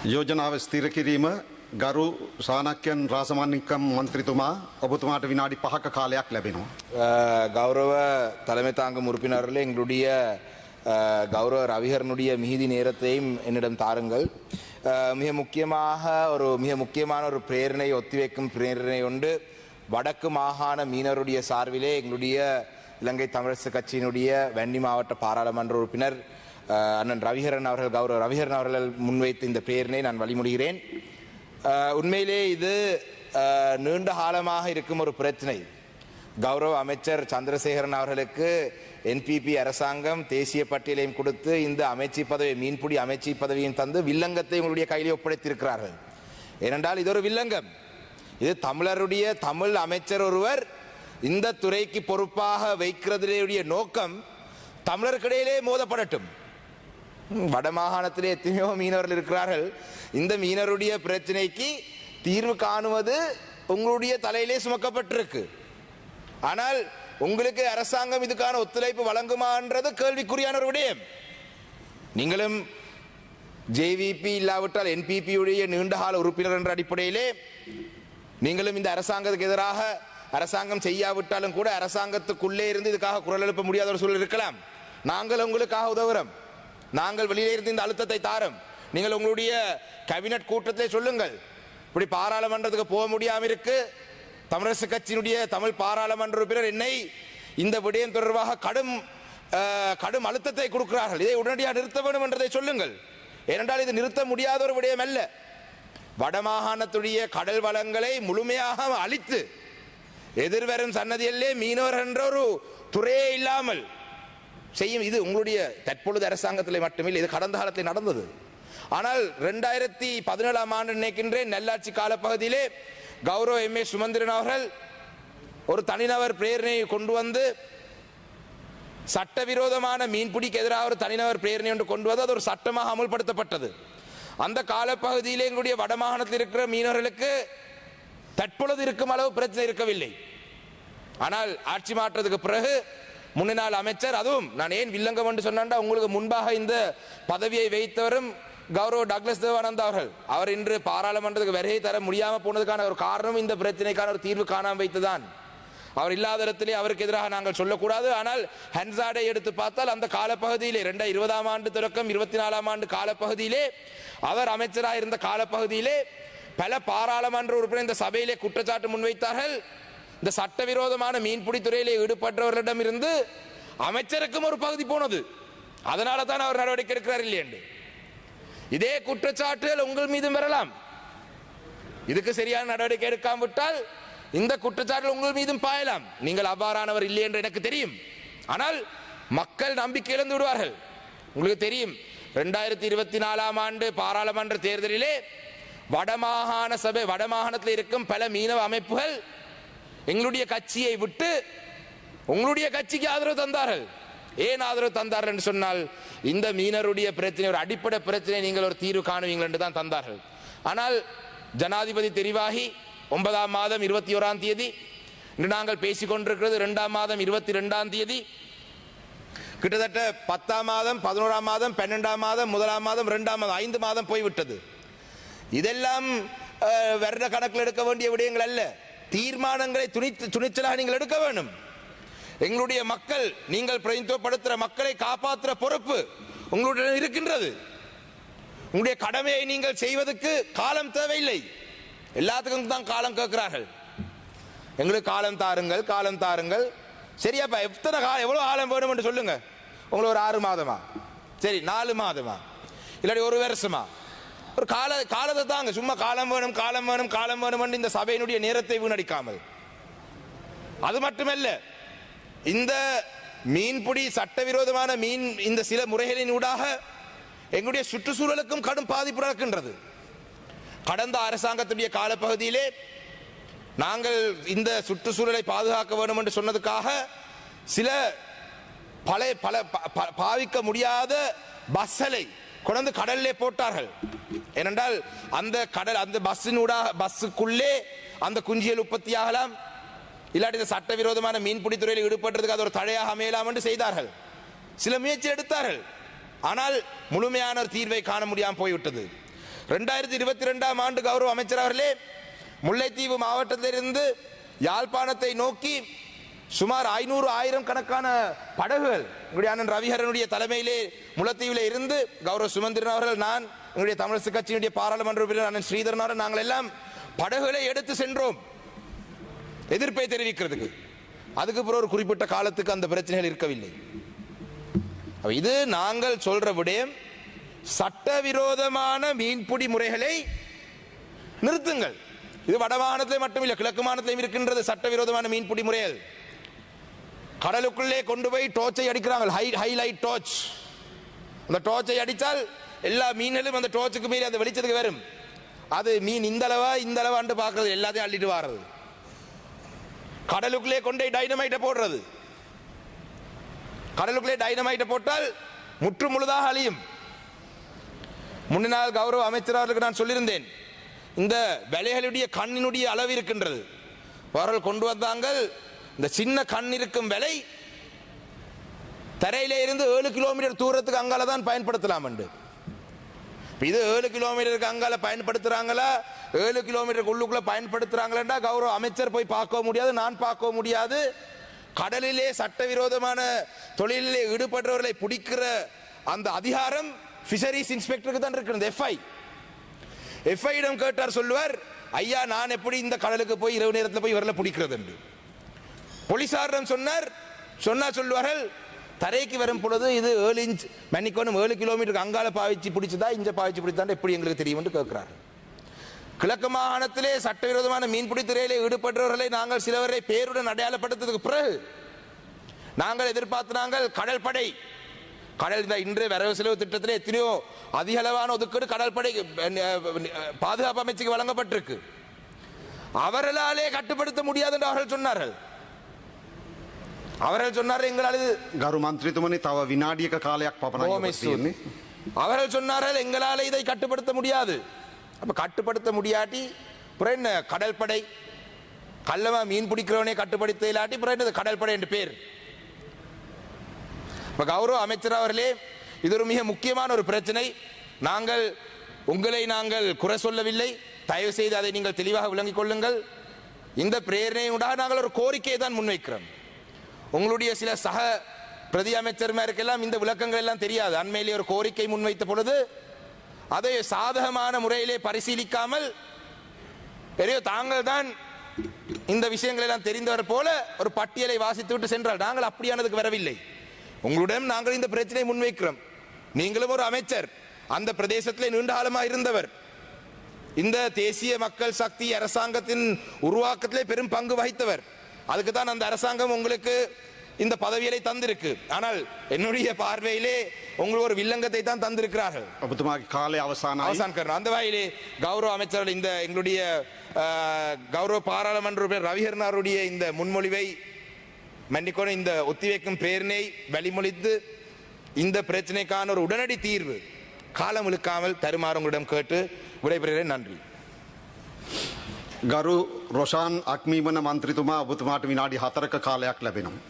යෝජනාව ස්ථිර කිරීම ගරු සානක්‍යන් රාසමන්නිකම් මන්ත්‍රීතුමා ඔබතුමාට විනාඩි 5ක කාලයක් ලැබෙනවා. கௌரவ தலைமை தாங்கும் உறுப்பினர்களே எங்களுடைய கௌரவ ரவிகரனுடைய மிகுதி நேரத்தையும் என்னிடம் தாருங்கள். மிக முக்கியமான ஒரு பிரேரணை ஒத்திவைக்கும் பிரேரணை உண்டு. வடக்கு மாகாண மீனவருடைய சார்பிலே எங்களுடைய இலங்கை தமிழரசு கட்சியினுடைய வன்னி மாவட்ட பாராளுமன்ற உறுப்பினர் அண்ணன் ரவிகரன் அவர்கள் கௌரவ ரவிகரன் அவர்கள் முன்வைத்த இந்த பிரேரணை நான் வழிமொழிகிறேன். உண்மையிலே இது நீண்ட காலமாக இருக்கும் ஒரு பிரச்சனை. கௌரவ அமைச்சர் சந்திரசேகரன் அவர்களுக்கு என்பிபி அரசாங்கம் தேசிய பட்டியலையும் கொடுத்து இந்த அமைச்சு பதவி மீன்பிடி அமைச்சு பதவியும் தந்து வில்லங்கத்தை உங்களுடைய கையிலே ஒப்படைத்திருக்கிறார்கள். ஏனென்றால் இது ஒரு வில்லங்கம். இது தமிழருடைய தமிழ் அமைச்சர் ஒருவர் இந்த துறைக்கு பொறுப்பாக வைக்கிறதுடைய நோக்கம் தமிழர்கிடையிலே மோதப்படட்டும். வடமாகாணத்திலே எத்தனையோ மீனவர்கள் இருக்கிறார்கள். இந்த மீனவருடைய பிரச்சனைக்கு தீர்வு காணுவது உங்களுடைய தலையிலே சுமக்கப்பட்டிருக்கு. ஆனால் உங்களுக்கு அரசாங்கம் இதுக்கான ஒத்துழைப்பு வழங்குமான்றது கேள்விக்குறியான ஒரு விடயம். நீங்களும் ஜேவிபி இல்லாவிட்டால் என்பிபி உடைய நீண்டகால உறுப்பினர் என்ற அடிப்படையிலே நீங்களும் இந்த அரசாங்கத்துக்கு எதிராக அரசாங்கம் செய்யாவிட்டாலும் கூட அரசாங்கத்துக்குள்ளே இருந்து இதுக்காக குரல் எழுப்ப முடியாத ஒரு சூழல் இருக்கலாம். நாங்கள் உங்களுக்காக உதவுறோம். நாங்கள் வெளியே இருந்து இந்த அழுத்தத்தை தாரோம். நீங்கள் உங்களுடைய கேபினட் கூட்டத்திலே சொல்லுங்கள், இப்படி பாராளுமன்றத்துக்கு போக முடியாமல் இருக்கு, தமிழரசு கட்சியினுடைய தமிழ் பாராளுமன்ற உறுப்பினர் என்னை இந்த விடயம் தொடர்பாக கடும் அழுத்தத்தை கொடுக்கிறார்கள், இதை உடனடியாக நிறுத்த வேண்டும் என்றதை சொல்லுங்கள். ஏனென்றால் இது நிறுத்த முடியாத ஒரு விடயம் அல்ல. வடமாகாணத்துடைய கடல் வளங்களை முழுமையாக அழித்து எதிர்வரும் சன்னதியிலே மீனவர் என்ற ஒரு துறையே இல்லாமல் செய்யும். இது உங்களுடைய தற்பொழுது அரசாங்கத்தில் மட்டுமில்லை, இது கடந்த காலத்தில் நடந்தது. ஆனால் 2017 ஆண்டு நினைக்கின்றேன் நல்லாட்சி காலப்பகுதியிலே கௌரவ எம்ஏ சுமந்திரன் அவர்கள் ஒரு தனிநபர் பிரேரணையை கொண்டு வந்து சட்டவிரோதமான மீன்பிடிக்கு எதிராக ஒரு தனிநபர் பிரேரணை ஒன்று கொண்டு வந்து அது ஒரு சட்டமாக அமுல்படுத்தப்பட்டது. அந்த காலப்பகுதியிலே எங்களுடைய வடமாகாணத்தில் இருக்கிற மீனவர்களுக்கு தற்பொழுது இருக்கும் அளவு பிரச்சனை இருக்கவில்லை. ஆனால் ஆட்சி மாற்றத்துக்கு பிறகு முன்னாள் அமைச்சர், அதுவும் நான் ஏன் வில்லங்கம் என்று சொன்னா, உங்களுக்கு முன்பாக இந்த பதவியை வைத்தவரும் கௌரவ டக்ளஸ் தேவானந்தா அவர்கள், அவர் இன்று பாராளுமன்றத்துக்கு வருகை தர முடியாமல் போனதுக்கான ஒரு காரணம் இந்த பிரச்சனைக்கான ஒரு தீர்வு காணாமல் வைத்துதான். அவர் இல்லாத இடத்திலே அவருக்கு எதிராக நாங்கள் சொல்லக்கூடாது. ஆனால் ஹன்சாடை எடுத்து பார்த்தால் அந்த காலப்பகுதியிலே 2020 ஆண்டு தொடக்கம் 2024 ஆண்டு காலப்பகுதியிலே அவர் அமைச்சராக இருந்த காலப்பகுதியிலே பல பாராளுமன்ற உறுப்பினர் இந்த சபையிலே குற்றச்சாட்டு முன்வைத்தார்கள். இந்த சட்டவிரோதமான மீன்பிடி துறையிலே ஈடுபட்டவர்களிடம் இருந்து அமைச்சருக்கும் ஒரு பகுதி போனது, அதனால தான் அவர் நடவடிக்கை எடுக்கிறார் இல்லை என்று. இதே குற்றச்சாட்டுகள் உங்கள் மீதும் வரலாம். இதுக்கு சரியான நடவடிக்கை எடுக்காவிட்டால் இந்த குற்றச்சாட்டுகள் உங்கள் மீதும் பாயலாம். நீங்கள் அவ்வாறானவர் இல்லை என்று எனக்கு தெரியும். ஆனால் மக்கள் நம்பிக்கை இழந்து விடுவார்கள். உங்களுக்கு தெரியும் 2024 ஆண்டு பாராளுமன்ற தேர்தலிலே வடமாகாண சபை வடமாகாணத்தில் இருக்கும் பல மீனவ அமைப்புகள் எங்களுடைய கட்சியை விட்டு உங்களுடைய கட்சிக்கு ஆதரவு தந்தார்கள். ஏன் ஆதரவு தந்தார்கள் என்று சொன்னால், இந்த மீனருடைய பிரச்சனை ஒரு அடிப்படை பிரச்சனை, நீங்கள் ஒரு தீர்வு காணுவீங்கள் என்று தான் தந்தார்கள். ஆனால் ஜனாதிபதி தெரிவாகி 9ஆம் மாதம் 21ஆம் தேதி, இன்று நாங்கள் பேசிக் கொண்டிருக்கிறது 2ஆம் மாதம் 22ஆம் தேதி, கிட்டத்தட்ட 10ஆம் மாதம் 11ஆம் மாதம் 12ஆம் மாதம் 1ஆம் மாதம் 2ஆம் மாதம் 5 மாதம் போய்விட்டது. இதெல்லாம் வருட கணக்கில் எடுக்க வேண்டிய விடயங்கள் அல்ல. தீர்மானங்களை துணிச்சலாக நீங்கள் எடுக்க வேண்டும். எங்களுடைய மக்கள், நீங்கள் பிரதிநிதித்துவப்படுத்துகிற மக்களை காப்பாற்றுற பொறுப்பு உங்களுடைய இருக்கின்றது. உங்களுடைய கடமையை நீங்கள் செய்வதற்கு காலம் தேவையில்லை. எல்லாத்துக்கும் தான் காலம் கேட்கிறார்கள். எங்களுக்கு காலம் தாருங்கள், காலம் தாருங்கள். சரியாப்பா, எவ்வளவு காலம் வேணும் என்று சொல்லுங்க. உங்களுக்கு ஒரு 6 மாதமா, சரி 4 மாதமா, இல்லாட்டி 1 வருஷமா, ஒரு காலத்தை தாங்க. சும்மா காலம் வேணும் காலம் வேணும் காலம் வேணும் இந்த சபையினுடைய நேரத்தை வீணடிக்காமல். அது மட்டுமல்ல, இந்த மீன்பிடி சட்டவிரோதமான மீன் இந்த சில முறைகளின் ஊடாக எங்களுடைய சுற்றுச்சூழலுக்கும் கடும் பாதிப்பு நடக்கின்றது. கடந்த அரசாங்கத்துடைய காலப்பகுதியிலே நாங்கள் இந்த சுற்றுச்சூழலை பாதுகாக்க வேண்டும் என்று சொன்னதுக்காக சில பல பாவிக்க முடியாத பஸ்ஸலை கொண்டு கடலிலே போட்டார்கள். ஏனென்றால் அந்த பஸ்ஸுக்குள்ளே அந்த குஞ்சியல் உற்பத்தி ஆகலாம், இல்லாட்டி சட்டவிரோதமான மீன்பிடி துறையில் ஈடுபட்டதுக்கு அது ஒரு தடையாக அமையலாம் என்று செய்தார்கள். சில முயற்சி எடுத்தார்கள். ஆனால் முழுமையான தீர்வை காண முடியாமல் போய்விட்டது. 2022ஆம் ஆண்டு கௌரவ அமைச்சர் அவர்களே, முல்லைத்தீவு மாவட்டத்திலிருந்து யாழ்ப்பாணத்தை நோக்கி சுமார் 500,000 கணக்கான படகுகள் எங்களுடைய அண்ணன் ரவிஹரனுடைய தலைமையிலே முல்லைத்தீவிலே இருந்து கௌரவ சுமந்திரன் அவர்கள், நான், எங்களுடைய தமிழரசு கட்சியினுடைய பாராளுமன்ற உறுப்பினர் அண்ணன் ஸ்ரீதரன் அவர்கள், நாங்கள் எல்லாம் படகுகளை எடுத்து சென்றோம் எதிர்ப்பை தெரிவிக்கிறதுக்கு. அதுக்கு பிறகு ஒரு குறிப்பிட்ட காலத்துக்கு அந்த பிரச்சனைகள் இருக்கவில்லை. இது நாங்கள் சொல்ற விடயம், சட்டவிரோதமான மீன்பிடி முறைகளை நிறுத்துங்கள். இது வடமாகாணத்திலே மட்டுமில்லை, கிழக்கு மாநிலத்திலும் இருக்கின்றது சட்டவிரோதமான மீன்பிடி முறைகள். கடலுக்குள்ளே கொண்டு போய் டோர்ச்சை அடிக்கிறாங்க, ஹைலைட் டார்ச். அந்த டார்ச்சை அடித்தால் எல்லா மீன்களும் அந்த டார்ச்சுக்கு மீறி அந்த வெளிச்சத்துக்கு வரும். அது மீன் இந்த அளவாண்டு பார்க்கறது, எல்லாத்தையும் அள்ளிட்டு வாரது. கடலுக்குள்ளே கொண்டே டைனமைட்டை போடுறது. கடலுக்குள்ளே டைனமைட்டை போட்டால் முற்று முழுதாக அழியும். முன்னால் கௌரவ அமைச்சர் அவர்களுக்கு நான் சொல்லியிருந்தேன், இந்த விலைகளுடைய கண்ணினுடைய அளவு இருக்கின்றது. அவர்கள் கொண்டு வந்தாங்கள், இந்த சின்ன கண் இருக்கும் விலை தரையிலே இருந்து 7 கிலோமீட்டர் தூரத்துக்கு அங்கால தான் பயன்படுத்தலாம் என்று. இது 7 கிலோமீட்டருக்கு அங்கால பயன்படுத்துறாங்களா, 7 கிலோமீட்டருக்கு உள்ளுக்குள்ள பயன்படுத்துறாங்களா கௌரவ அமைச்சர் போய் பார்க்க முடியாது, நான் பார்க்க முடியாது. கடலிலே சட்டவிரோதமான தொழிலிலே ஈடுபடுறவர்களை பிடிக்கிற அந்த அதிகாரம் ஃபிஷரிஸ் இன்ஸ்பெக்டருக்கு தான் இருக்கிறது. எஃப்ஐ கேட்டார், சொல்லுவார், ஐயா நான் எப்படி இந்த கடலுக்கு போய் இரவு நேரத்தில் போய் இவர்களை பிடிக்கிறது என்று. போலீசாரிடம் சொல்லுவார்கள், தரைக்கு வரும் பொழுது இது 7 இன்ச் மன்னிக்கணும் 7 கிலோமீட்டருக்கு அங்கால பாய்ச்சி பிடிச்சதா இஞ்ச பாய்ச்சி பிடிச்சதா எப்படி எங்களுக்கு தெரியும் என்று கேட்கிறார். கிழக்கு மாகாணத்திலே சட்டவிரோதமான மீன்பிடி துறையிலே ஈடுபட்டவர்களை நாங்கள் சிலவரை பேருடன் அடையாளப்படுத்ததுக்கு பிறகு நாங்கள் எதிர்பார்த்தாங்கள் கடற்படை இன்று வரவு செலவு திட்டத்திலே எத்தனையோ அதிக அளவான ஒதுக்கீடு கடற்படை பாதுகாப்பு அமைச்சுக்கு வழங்கப்பட்டிருக்கு. அவர்களாலே கட்டுப்படுத்த முடியாது என்று அவர்கள் சொன்னார்கள். எங்களால் ගරු මන්ත්‍රීතුමනි තව විනාඩියක කාලයක් පමණයි තියෙන්නේ. அவர்கள் சொன்னார்கள் எங்களால் இதை கட்டுப்படுத்த முடியாது. அப்ப கட்டுப்படுத்த முடியாட்டி பிறகு என்ன கடற்படை, கள்ளமா மீன் பிடிக்கிறவனே கட்டுப்படுத்த இல்லாட்டி பிறகு என்ன கடற்படை என்று பேர். இப்ப கௌரவ அமைச்சர் அவர்களே, இது ஒரு மிக முக்கியமான ஒரு பிரச்சனை. உங்களை நாங்கள் குறை சொல்லவில்லை, தயவு செய்து அதை நீங்கள் தெளிவாக விளங்கிக் கொள்ளுங்கள். இந்த பிரேரணையுடாக நாங்கள் ஒரு கோரிக்கையை தான் முன்வைக்கிறோம். உங்களுடைய சில சக பிரதி அமைச்சர்மாருக்கெல்லாம் இந்த விளக்கங்கள் எல்லாம் தெரியாது. அண்மையிலே ஒரு கோரிக்கை முன்வைத்த பொழுது அதை சாதகமான முறையிலே பரிசீலிக்காமல் தாங்கள் தான் இந்த விஷயங்கள் எல்லாம் தெரிந்தவர் போல ஒரு பட்டியலை வாசித்து விட்டு சென்றால், நாங்கள் அப்படியானதுக்கு வரவில்லை. உங்களிடம் நாங்கள் இந்த பிரச்சனை முன்வைக்கிறோம். நீங்களும் ஒரு அமைச்சர், அந்த பிரதேசத்திலே நீண்ட காலமாக இருந்தவர், இந்த தேசிய மக்கள் சக்தி அரசாங்கத்தின் உருவாக்கத்திலே பெரும் பங்கு வகித்தவர். அதுக்கு தான் அந்த அரசாங்கம் உங்களுக்கு இந்த பதவியை தந்திருக்கு. ஆனால் என்னுடைய பார்வையிலே உங்களுக்கு ஒரு வில்லங்கத்தை தான் தந்திருக்கிறார்கள். அந்த வகையிலே கௌரவ அமைச்சர்கள் இந்த எங்களுடைய கௌரவ பாராளுமன்ற உறுப்பினர் ரவிஹரனாருடைய இந்த முன்மொழிவை மன்னிக்கணும், இந்த ஒத்திவைக்கும் பிரேரணை வழிமொழித்து இந்த பிரச்சனைக்கான ஒரு உடனடி தீர்வு காலம் இழுக்காமல் தருமாறு உங்களிடம் கேட்டு விடைபெறுகிறேன். நன்றி. ගරු රොෂාන් අක්මීමන මන්ත්‍රීතුමා ඔබතුමාට විනාඩි 4ක කාලයක් ලැබෙනවා.